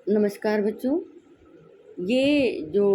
नमस्कार बच्चों। ये जो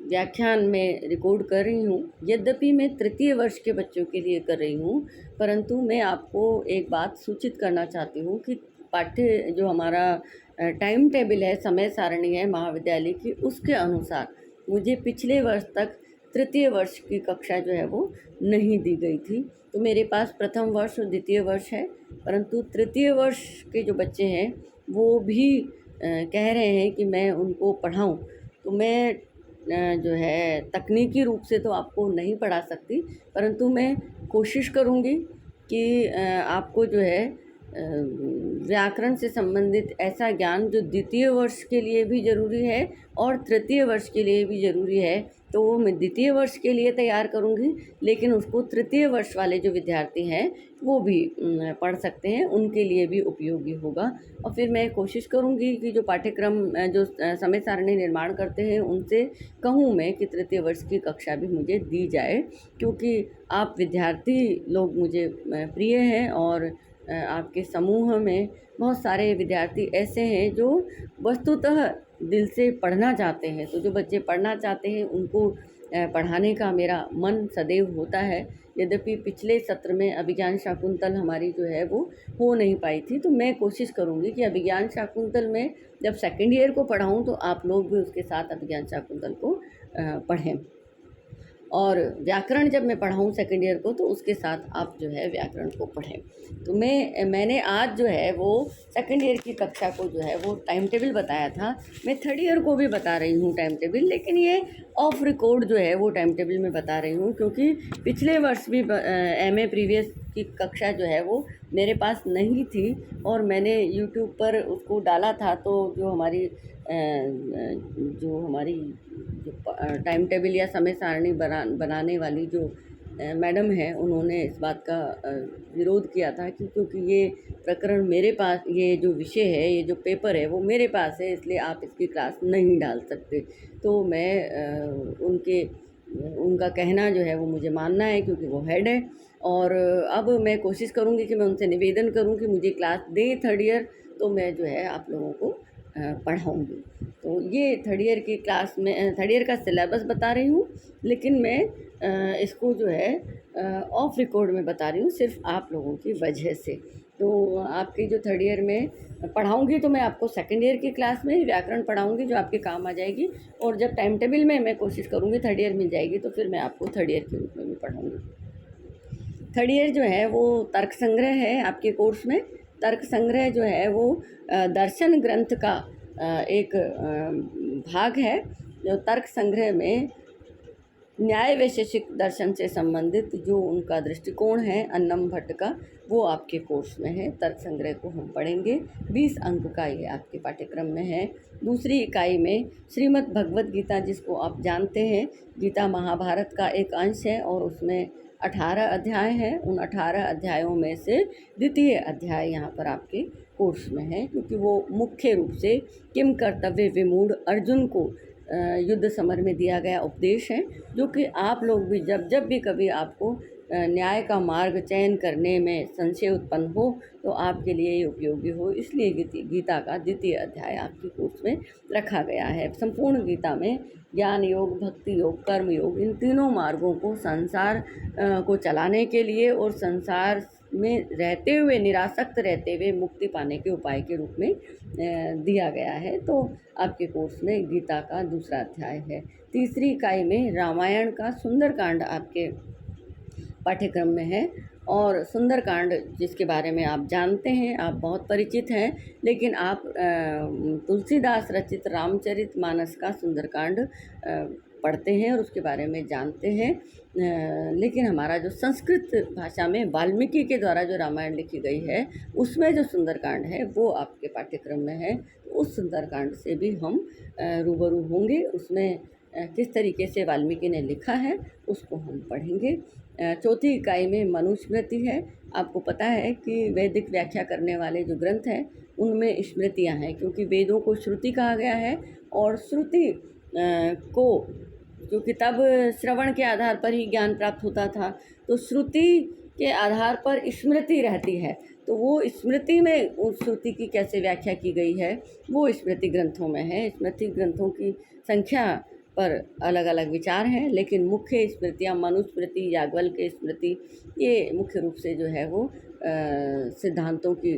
व्याख्यान मैं रिकॉर्ड कर रही हूँ, यद्यपि मैं तृतीय वर्ष के बच्चों के लिए कर रही हूँ, परंतु मैं आपको एक बात सूचित करना चाहती हूँ कि पाठ्य जो हमारा टाइम टेबल है, समय सारणी है महाविद्यालय की, उसके अनुसार मुझे पिछले वर्ष तक तृतीय वर्ष की कक्षा जो है वो नहीं दी गई थी। तो मेरे पास प्रथम वर्ष और द्वितीय वर्ष है, परंतु तृतीय वर्ष के जो बच्चे हैं वो भी कह रहे हैं कि मैं उनको पढ़ाऊँ। तो मैं जो है तकनीकी रूप से तो आपको नहीं पढ़ा सकती, परंतु मैं कोशिश करूँगी कि आपको जो है व्याकरण से संबंधित ऐसा ज्ञान जो द्वितीय वर्ष के लिए भी ज़रूरी है और तृतीय वर्ष के लिए भी ज़रूरी है, तो वो मैं द्वितीय वर्ष के लिए तैयार करूँगी, लेकिन उसको तृतीय वर्ष वाले जो विद्यार्थी हैं वो भी पढ़ सकते हैं, उनके लिए भी उपयोगी होगा। और फिर मैं कोशिश करूँगी कि जो पाठ्यक्रम जो समय सारणी निर्माण करते हैं उनसे कहूँ मैं कि तृतीय वर्ष की कक्षा भी मुझे दी जाए, क्योंकि आप विद्यार्थी लोग मुझे प्रिय हैं और आपके समूह में बहुत सारे विद्यार्थी ऐसे हैं जो वस्तुतः दिल से पढ़ना चाहते हैं। तो जो बच्चे पढ़ना चाहते हैं उनको पढ़ाने का मेरा मन सदैव होता है। यद्यपि पिछले सत्र में अभिज्ञान शाकुंतल हमारी जो है वो हो नहीं पाई थी, तो मैं कोशिश करूँगी कि अभिज्ञान शाकुंतल में जब सेकेंड ईयर को पढ़ाऊँ तो आप लोग भी उसके साथ अभिज्ञान शाकुंतल को पढ़ें, और व्याकरण जब मैं पढ़ाऊँ सेकेंड ईयर को तो उसके साथ आप जो है व्याकरण को पढ़ें। तो मैंने आज जो है वो सेकेंड ईयर की कक्षा को जो है वो टाइम टेबल बताया था। मैं थर्ड ईयर को भी बता रही हूँ टाइम टेबल, लेकिन ये ऑफ रिकॉर्ड जो है वो टाइम टेबल में बता रही हूँ, क्योंकि पिछले वर्ष भी एमए प्रीवियस की कक्षा जो है वो मेरे पास नहीं थी और मैंने यूट्यूब पर उसको डाला था। तो जो हमारी जो टाइम टेबल या समय सारणी बनाने वाली जो मैडम है, उन्होंने इस बात का विरोध किया था कि क्योंकि ये प्रकरण मेरे पास, ये जो विषय है, ये जो पेपर है वो मेरे पास है, इसलिए आप इसकी क्लास नहीं डाल सकते। तो मैं उनका कहना जो है वो मुझे मानना है, क्योंकि वो हेड है। और अब मैं कोशिश करूँगी कि मैं उनसे निवेदन करूँ कि मुझे क्लास दें थर्ड ईयर, तो मैं जो है आप लोगों को पढ़ाऊँगी। तो ये थर्ड ईयर की क्लास में थर्ड ईयर का सिलेबस बता रही हूँ, लेकिन मैं इसको जो है ऑफ रिकॉर्ड में बता रही हूँ सिर्फ आप लोगों की वजह से। तो आपकी जो थर्ड ईयर में पढ़ाऊँगी तो मैं आपको सेकेंड ईयर की क्लास में व्याकरण पढ़ाऊँगी जो आपके काम आ जाएगी, और जब टाइम टेबल में मैं कोशिश करूँगी थर्ड ईयर मिल जाएगी तो फिर मैं आपको थर्ड ईयर के रूप में भी पढ़ाऊँगी। थर्ड ईयर जो है वो तर्क संग्रह है आपके कोर्स में। तर्क संग्रह जो है वो दर्शन ग्रंथ का एक भाग है। जो तर्क संग्रह में न्याय वैशेषिक दर्शन से संबंधित जो उनका दृष्टिकोण है अन्नम भट्ट का, वो आपके कोर्स में है। तर्क संग्रह को हम पढ़ेंगे, 20 अंक का ये आपके पाठ्यक्रम में है। दूसरी इकाई में श्रीमद् भगवद गीता, जिसको आप जानते हैं, गीता महाभारत का एक अंश है और उसमें 18 अध्याय हैं। उन 18 अध्यायों में से द्वितीय अध्याय यहाँ पर आपके कोर्स में है, क्योंकि वो मुख्य रूप से किम कर्तव्य विमूढ़ अर्जुन को युद्ध समर में दिया गया उपदेश है, जो कि आप लोग भी जब भी कभी आपको न्याय का मार्ग चयन करने में संशय उत्पन्न हो तो आपके लिए ये उपयोगी हो, इसलिए गीता का द्वितीय अध्याय आपके कोर्स में रखा गया है। संपूर्ण गीता में ज्ञान योग, भक्ति योग, कर्म योग, इन तीनों मार्गों को संसार को चलाने के लिए और संसार में रहते हुए, निरासक्त रहते हुए मुक्ति पाने के उपाय के रूप में दिया गया है। तो आपके कोर्स में गीता का दूसरा अध्याय है। तीसरी इकाई में रामायण का सुंदरकांड आपके पाठ्यक्रम में है, और सुंदरकांड जिसके बारे में आप जानते हैं, आप बहुत परिचित हैं, लेकिन आप तुलसीदास रचित रामचरितमानस का सुंदरकांड पढ़ते हैं और उसके बारे में जानते हैं। लेकिन हमारा जो संस्कृत भाषा में वाल्मीकि के द्वारा जो रामायण लिखी गई है, उसमें जो सुंदरकांड है वो आपके पाठ्यक्रम में है। तो उस सुंदरकांड से भी हम रूबरू होंगे। उसमें किस तरीके से वाल्मीकि ने लिखा है उसको हम पढ़ेंगे। चौथी इकाई में मनुस्मृति है। आपको पता है कि वैदिक व्याख्या करने वाले जो ग्रंथ हैं उनमें स्मृतियाँ हैं, क्योंकि वेदों को श्रुति कहा गया है, और श्रुति को, क्योंकि तब श्रवण के आधार पर ही ज्ञान प्राप्त होता था, तो श्रुति के आधार पर स्मृति रहती है। तो वो स्मृति में उस श्रुति की कैसे व्याख्या की गई है वो स्मृति ग्रंथों में है। स्मृति ग्रंथों की संख्या पर अलग अलग विचार हैं, लेकिन मुख्य स्मृतियाँ मनुस्मृति, याज्ञवल्क्य स्मृति, ये मुख्य रूप से जो है वो सिद्धांतों की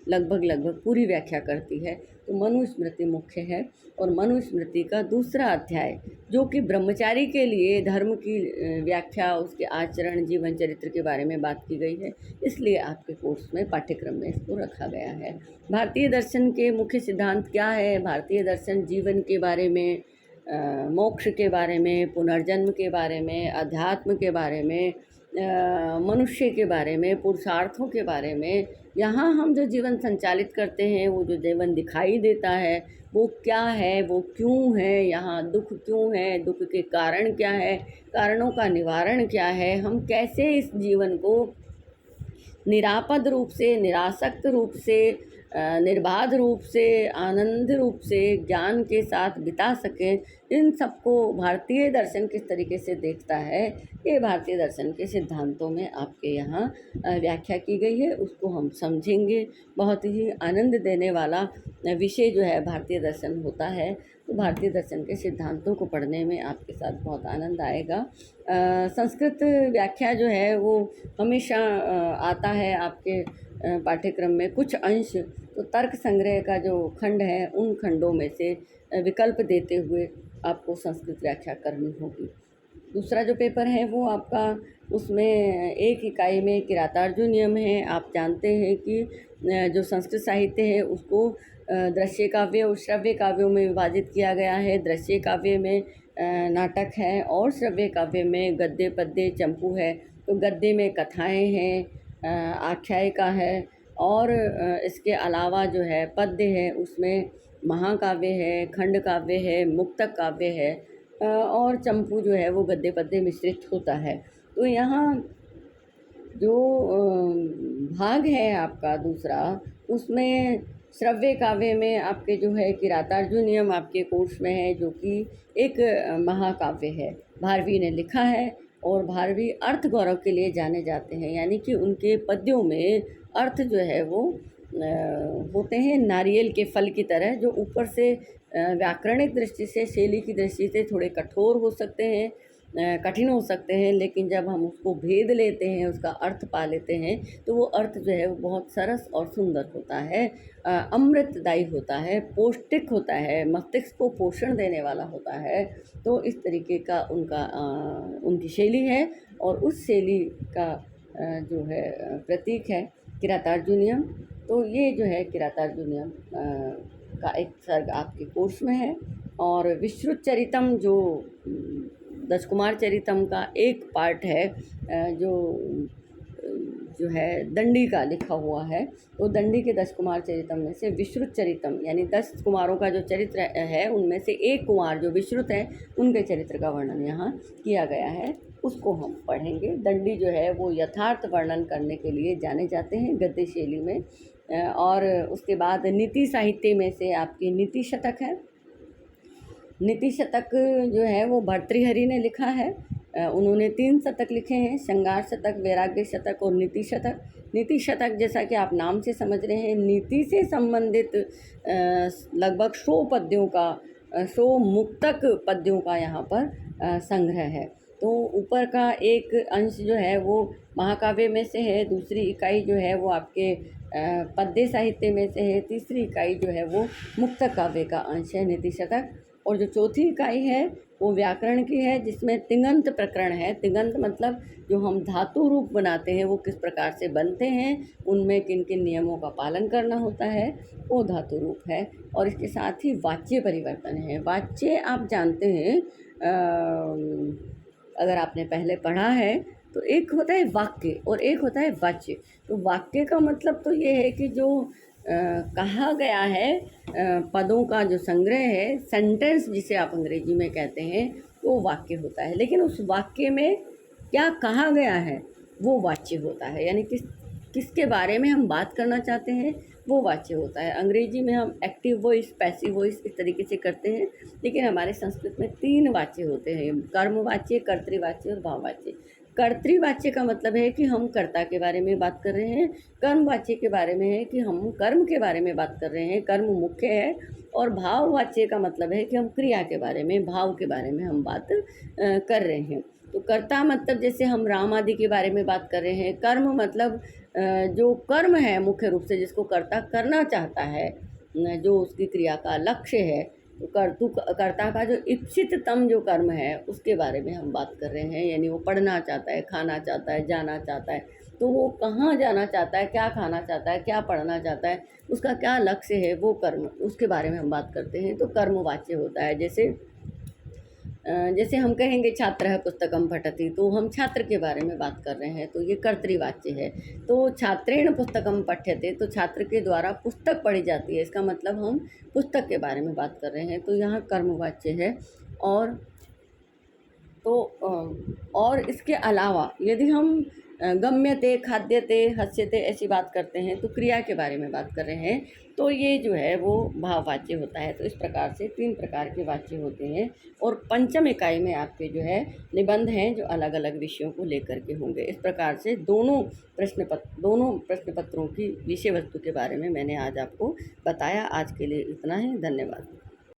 लगभग पूरी व्याख्या करती है। तो मनुस्मृति मुख्य है, और मनुस्मृति का दूसरा अध्याय जो कि ब्रह्मचारी के लिए धर्म की व्याख्या, उसके आचरण, जीवन चरित्र के बारे में बात की गई है, इसलिए आपके कोर्स में, पाठ्यक्रम में इसको रखा गया है। भारतीय दर्शन के मुख्य सिद्धांत क्या है? भारतीय दर्शन जीवन के बारे में, मोक्ष के बारे में, पुनर्जन्म के बारे में, अध्यात्म के बारे में, मनुष्य के बारे में, पुरुषार्थों के बारे में, यहाँ हम जो जीवन संचालित करते हैं, वो जो जीवन दिखाई देता है वो क्या है, वो क्यों है, यहाँ दुख क्यों है, दुख के कारण क्या है, कारणों का निवारण क्या है, हम कैसे इस जीवन को निरापद रूप से, निरासक्त रूप से, निर्बाध रूप से, आनंद रूप से, ज्ञान के साथ बिता सकें, इन सबको भारतीय दर्शन किस तरीके से देखता है, ये भारतीय दर्शन के सिद्धांतों में आपके यहाँ व्याख्या की गई है। उसको हम समझेंगे। बहुत ही आनंद देने वाला विषय जो है भारतीय दर्शन होता है। तो भारतीय दर्शन के सिद्धांतों को पढ़ने में आपके साथ बहुत आनंद आएगा। संस्कृत व्याख्या जो है वो हमेशा आता है आपके पाठ्यक्रम में। कुछ अंश तो तर्क संग्रह का जो खंड है, उन खंडों में से विकल्प देते हुए आपको संस्कृत व्याख्या करनी होगी। दूसरा जो पेपर है वो आपका, उसमें एक इकाई में किरातार्जुनीयम है। आप जानते हैं कि जो संस्कृत साहित्य है उसको दृश्य काव्य और श्रव्य काव्यों में विभाजित किया गया है। दृश्य काव्य में नाटक है और श्रव्य काव्य में गद्य, पद्य, चंपू है। तो गद्य में कथाएं हैं, आख्यायिका है, और इसके अलावा जो है पद्य है, उसमें महाकाव्य है, खंड काव्य है, मुक्तक काव्य है, और चंपू जो है वो गद्य पद्य मिश्रित होता है। तो यहाँ जो भाग है आपका दूसरा, उसमें श्रव्य काव्य में आपके जो है किरातार्जुनीयम आपके कोर्स में है, जो कि एक महाकाव्य है। भारवी ने लिखा है, और भारवी अर्थ गौरव के लिए जाने जाते हैं, यानी कि उनके पद्यों में अर्थ जो है वो होते हैं नारियल के फल की तरह, जो ऊपर से व्याकरणिक दृष्टि से, शैली की दृष्टि से थोड़े कठोर हो सकते हैं, कठिन हो सकते हैं, लेकिन जब हम उसको भेद लेते हैं, उसका अर्थ पा लेते हैं, तो वो अर्थ जो है वो बहुत सरस और सुंदर होता है, अमृतदायी होता है, पौष्टिक होता है, मस्तिष्क को पोषण देने वाला होता है। तो इस तरीके का उनकी शैली है, और उस शैली का जो है प्रतीक है किरातार्जुनीयम। तो ये जो है किरातार्जुनीयम का एक सर्ग आपके कोर्स में है। और विश्रुत चरितम दश कुमार चरितम का एक पार्ट है, जो है दंडी का लिखा हुआ है। तो दंडी के 10 कुमार चरितम में से विश्रुत चरितम, यानी 10 कुमारों का जो चरित्र है उनमें से एक कुमार जो विश्रुत है, उनके चरित्र का वर्णन यहाँ किया गया है, उसको हम पढ़ेंगे। दंडी जो है वो यथार्थ वर्णन करने के लिए जाने जाते हैं गद्य शैली में। और उसके बाद नीति साहित्य में से आपकी नीति शतक है। नीति शतक जो है वो भर्तृहरि ने लिखा है। उन्होंने 3 शतक लिखे हैं, श्रृंगार शतक, वैराग्य शतक और नीति शतक। नीति शतक, जैसा कि आप नाम से समझ रहे हैं, नीति से संबंधित लगभग 100 पद्यों का, 100 मुक्तक पद्यों का यहाँ पर संग्रह है। तो ऊपर का एक अंश जो है वो महाकाव्य में से है, दूसरी इकाई जो है वो आपके पद्य साहित्य में से है, तीसरी इकाई जो है वो मुक्तक काव्य का अंश है, नीति शतक। और जो चौथी इकाई है वो व्याकरण की है, जिसमें तिङन्त प्रकरण है। तिङन्त मतलब जो हम धातु रूप बनाते हैं वो किस प्रकार से बनते हैं, उनमें किन किन नियमों का पालन करना होता है, वो धातु रूप है। और इसके साथ ही वाच्य परिवर्तन है। वाच्य आप जानते हैं, अगर आपने पहले पढ़ा है तो एक होता है वाक्य और एक होता है वाच्य। तो वाक्य का मतलब तो ये है कि जो कहा गया है, पदों का जो संग्रह है, सेंटेंस जिसे आप अंग्रेजी में कहते हैं, वो वाक्य होता है। लेकिन उस वाक्य में क्या कहा गया है वो वाच्य होता है, यानी किसके बारे में हम बात करना चाहते हैं वो वाच्य होता है। अंग्रेजी में हम एक्टिव वॉइस, पैसिव वॉइस इस तरीके से करते हैं, लेकिन हमारे संस्कृत में 3 वाच्य होते हैं, कर्मवाच्य, कर्तृवाच्य और भाववाच्य। कर्तृवाच्य का मतलब है कि हम कर्ता के बारे में बात कर रहे हैं। कर्मवाच्य के बारे में है कि हम कर्म के बारे में बात कर रहे हैं, कर्म मुख्य है। और भाववाच्य का मतलब है कि हम क्रिया के बारे में, भाव के बारे में हम बात कर रहे हैं। तो कर्ता मतलब जैसे हम राम आदि के बारे में बात कर रहे हैं। कर्म मतलब जो कर्म है मुख्य रूप से जिसको कर्ता करना चाहता है, जो उसकी क्रिया का लक्ष्य है, तो कर्ता का जो इप्सिततम जो कर्म है उसके बारे में हम बात कर रहे हैं। यानी वो पढ़ना चाहता है, खाना चाहता है, जाना चाहता है, तो वो कहाँ जाना चाहता है, क्या खाना चाहता है, क्या पढ़ना चाहता है, उसका क्या लक्ष्य है, वो कर्म, उसके बारे में हम बात करते हैं। तो कर्मवाच्य होता है। जैसे हम कहेंगे छात्रः पुस्तकं पठति, तो हम छात्र के बारे में बात कर रहे हैं, तो ये कर्तृवाच्य है। तो छात्रेण पुस्तकं पठ्यते, तो छात्र के द्वारा पुस्तक पढ़ी जाती है, इसका मतलब हम पुस्तक के बारे में बात कर रहे हैं, तो यहाँ कर्मवाच्य है। और तो और इसके अलावा यदि हम गम्यते, खाद्यते, हस्यते ऐसी बात करते हैं, तो क्रिया के बारे में बात कर रहे हैं, तो ये जो है वो भाववाच्य होता है। तो इस प्रकार से 3 प्रकार के वाच्य होते हैं। और पंचम इकाई में आपके जो है निबंध हैं जो अलग अलग विषयों को लेकर के होंगे। इस प्रकार से दोनों प्रश्न पत्रों की विषय वस्तु के बारे में मैंने आज आपको बताया। आज के लिए इतना ही। धन्यवाद।